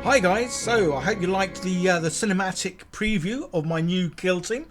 Hi guys, so I hope you liked the cinematic preview of my new kill team.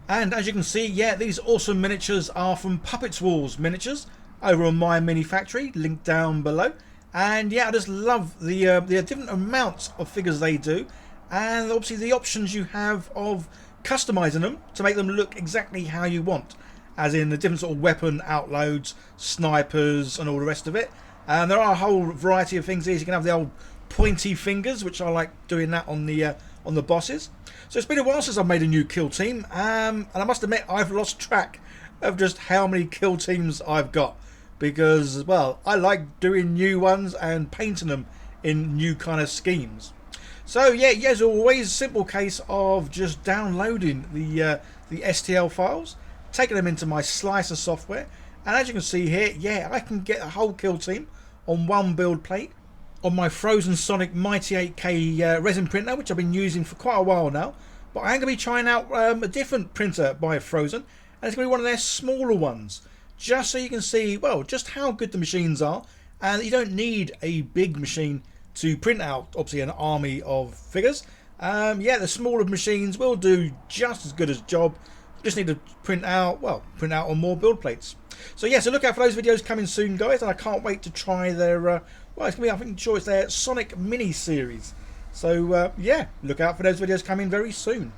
And as you can see, yeah, these awesome miniatures are from Puppets Wars Miniatures over on my mini factory, linked down below. And yeah, I just love the different amounts of figures they do, and obviously the options you have of customizing them to make them look exactly how you want, as in the different sort of weapon outloads, snipers, and all the rest of it. And there are a whole variety of things here. You can have the old pointy fingers, which I like doing that on the bosses. So it's been a while since I've made a new kill team, and I must admit I've lost track of just how many kill teams I've got, because, well, I like doing new ones and painting them in new kind of schemes. So yeah, as always, simple case of just downloading the STL files, taking them into my slicer software, and as you can see here, yeah, I can get a whole kill team on one build plate on my Phrozen MIghty 8K resin printer, which I've been using for quite a while now. But I am going to be trying out a different printer by Phrozen, and it's going to be one of their smaller ones, just so you can see, well, just how good the machines are, and you don't need a big machine to print out, obviously, an army of figures. Yeah, the smaller machines will do just as good a job. Just need to print out on more build plates. So yeah, so look out for those videos coming soon, guys, and I can't wait to try their well, it's gonna be, I think, sure it's their Sonic mini series. So yeah, look out for those videos coming very soon.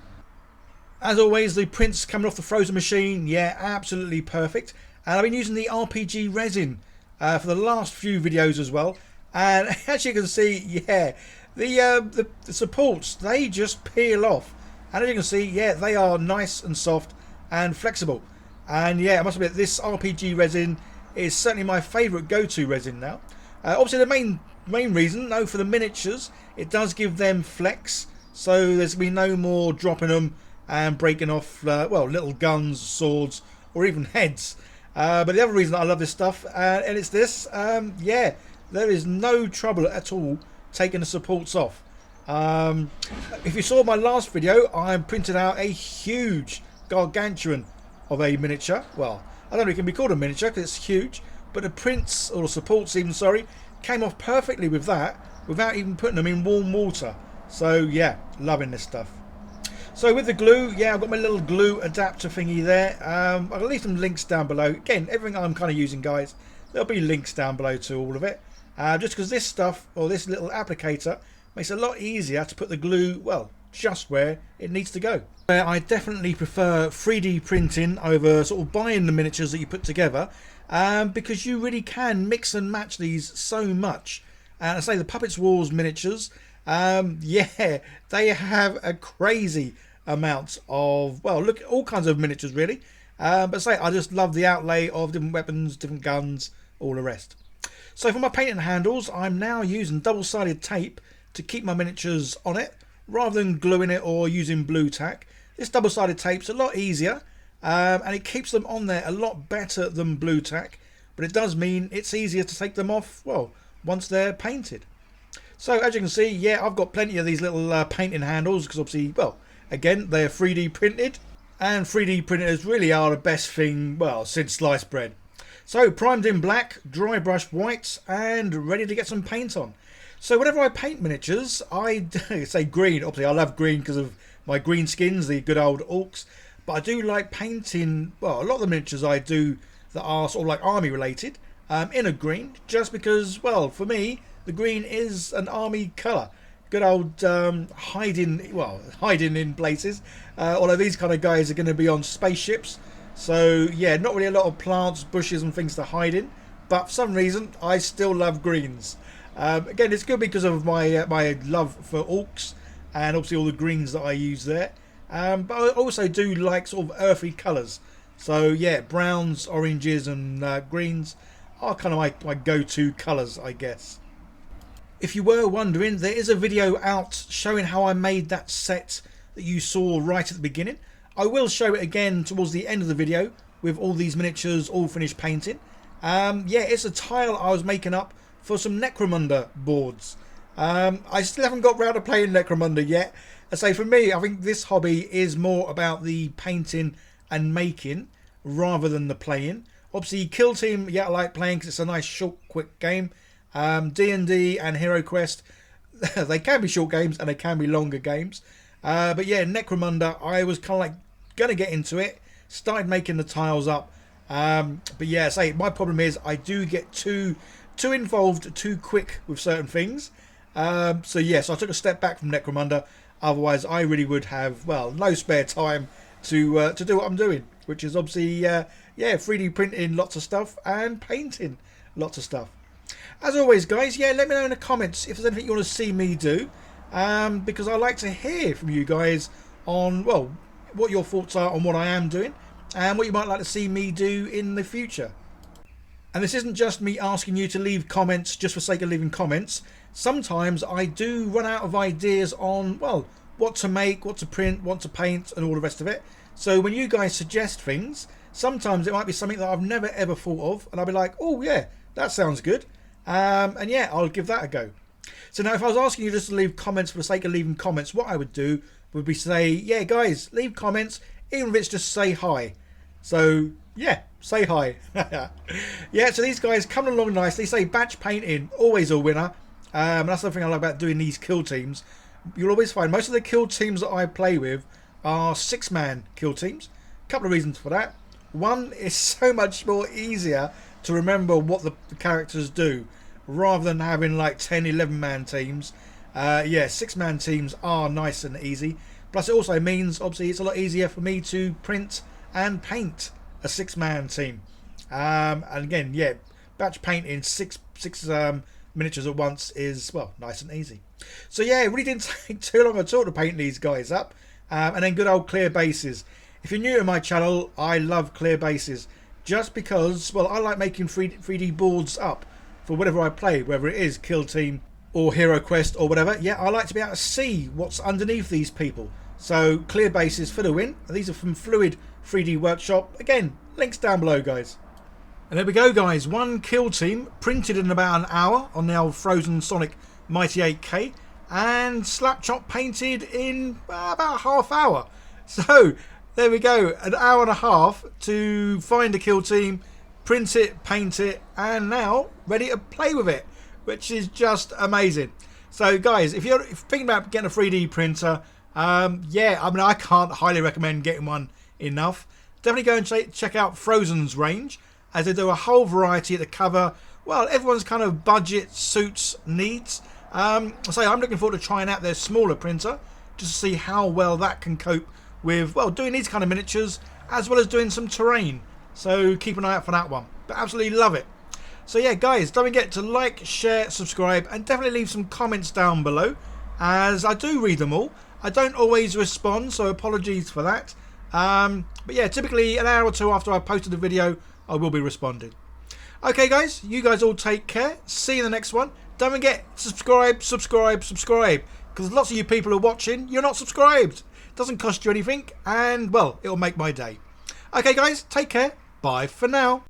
As always, the prints coming off the Phrozen machine, yeah, absolutely perfect. And I've been using the RPG resin for the last few videos as well. And as you can see, yeah, the supports, they just peel off. And as you can see, yeah, they are nice and soft and flexible. And yeah, I must admit, this RPG resin is certainly my favourite go-to resin now. Obviously, the main reason, though, for the miniatures, it does give them flex, so there's going to be no more dropping them and breaking off, well, little guns, swords, or even heads. But the other reason I love this stuff, and it's this, yeah, there is no trouble at all taking the supports off. If you saw my last video, I printed out a huge gargantuan of a miniature. Well, I don't know if it can be called a miniature because it's huge, but the prints, or the supports even, sorry, came off perfectly with that without even putting them in warm water. So yeah, loving this stuff. So with the glue, yeah, I've got my little glue adapter thingy there. I'll leave some links down below. Again, everything I'm kind of using, guys, there'll be links down below to all of it. Just because this stuff, or this little applicator, makes it a lot easier to put the glue, well, just where it needs to go. I definitely prefer 3D printing over sort of buying the miniatures that you put together, because you really can mix and match these so much. And I say the Puppets Wars miniatures, yeah, they have a crazy amount of, well, look, all kinds of miniatures really. But say I just love the outlay of different weapons, different guns, all the rest. So for my painting handles, I'm now using double-sided tape to keep my miniatures on it, rather than gluing it or using blue tack. This double-sided tape's a lot easier, and it keeps them on there a lot better than blue tack, but it does mean it's easier to take them off, well, once they're painted. So as you can see, yeah, I've got plenty of these little painting handles, because obviously, well, again, they're 3D printed, and 3D printers really are the best thing, well, since sliced bread. So primed in black, dry brushed white, and ready to get some paint on. So whenever I paint miniatures, I say green. Obviously, I love green because of my green skins, the good old orcs. But I do like painting, well, a lot of the miniatures I do that are sort of like army related, in a green, just because, well, for me, the green is an army colour. Good old hiding in places. Although these kind of guys are going to be on spaceships. So yeah, not really a lot of plants, bushes and things to hide in. But for some reason, I still love greens. Again, it's good because of my my love for orcs, and obviously all the greens that I use there. But I also do like sort of earthy colours. So yeah, browns, oranges and greens are kind of my go-to colours, I guess. If you were wondering, there is a video out showing how I made that set that you saw right at the beginning. I will show it again towards the end of the video with all these miniatures all finished painting. Yeah, it's a tile I was making up for some Necromunda boards. I still haven't got round to playing Necromunda yet. I say for me, I think this hobby is more about the painting and making rather than the playing. Obviously, Kill Team, yeah, I like playing because it's a nice, short, quick game. D&D and Hero Quest, they can be short games and they can be longer games. But yeah, Necromunda, I was kind of like going to get into it. Started making the tiles up. But yeah, my problem is I do get too involved too quick with certain things. So yes, I took a step back from Necromunda. Otherwise, I really would have, well, no spare time to do what I'm doing, which is obviously 3D printing lots of stuff and painting lots of stuff. As always, guys, yeah, let me know in the comments if there's anything you want to see me do, because I like to hear from you guys on, well, what your thoughts are on what I am doing and what you might like to see me do in the future. And this isn't just me asking you to leave comments just for sake of leaving comments. Sometimes I do run out of ideas on, well, what to make, what to print, what to paint, and all the rest of it. So when you guys suggest things, sometimes it might be something that I've never ever thought of, and I'll be like, oh yeah, that sounds good. And yeah, I'll give that a go. So now if I was asking you just to leave comments for the sake of leaving comments, what I would do would be say, yeah guys, leave comments, even if it's just say hi. So yeah, say hi. Yeah, so these guys coming along nicely. Say batch painting, always a winner. That's the thing I like about doing these kill teams. You'll always find most of the kill teams that I play with are 6-man kill teams. A couple of reasons for that. One, is so much more easier to remember what the characters do rather than having like 10, 11-man teams. Yeah, 6-man teams are nice and easy. Plus it also means obviously it's a lot easier for me to print and paint a 6-man team. And again, yeah, batch painting six miniatures at once is, well, nice and easy. So yeah, it really didn't take too long at all to paint these guys up. And then good old clear bases. If you're new to my channel, I love clear bases. Just because, well, I like making 3D boards up for whatever I play, whether it is Kill Team or Hero Quest or whatever. Yeah, I like to be able to see what's underneath these people. So clear bases for the win. These are from Fluid 3D Workshop. Again, links down below, guys. And there we go, guys. One kill team printed in about an hour on the old Frozen MIghty 8K, and Slapchop painted in about half hour. So there we go, an hour and a half to find a kill team, print it, paint it, and now ready to play with it, which is just amazing. So guys, if you're thinking about getting a 3D printer, yeah, I mean, I can't highly recommend getting one enough. Definitely go and check out Frozen's range, as they do a whole variety at the cover. Well, everyone's kind of budget suits needs. So I'm looking forward to trying out their smaller printer just to see how well that can cope with, well, doing these kind of miniatures as well as doing some terrain. So keep an eye out for that one. But absolutely love it. So yeah, guys, don't forget to like, share, subscribe, and definitely leave some comments down below, as I do read them all. I don't always respond, so apologies for that. But yeah, typically an hour or two after I posted the video, I will be responding. Okay guys, you guys all take care. See you in the next one. Don't forget, subscribe, because lots of you people are watching, you're not subscribed. Doesn't cost you anything, and well, it'll make my day. Okay guys, take care. Bye for now.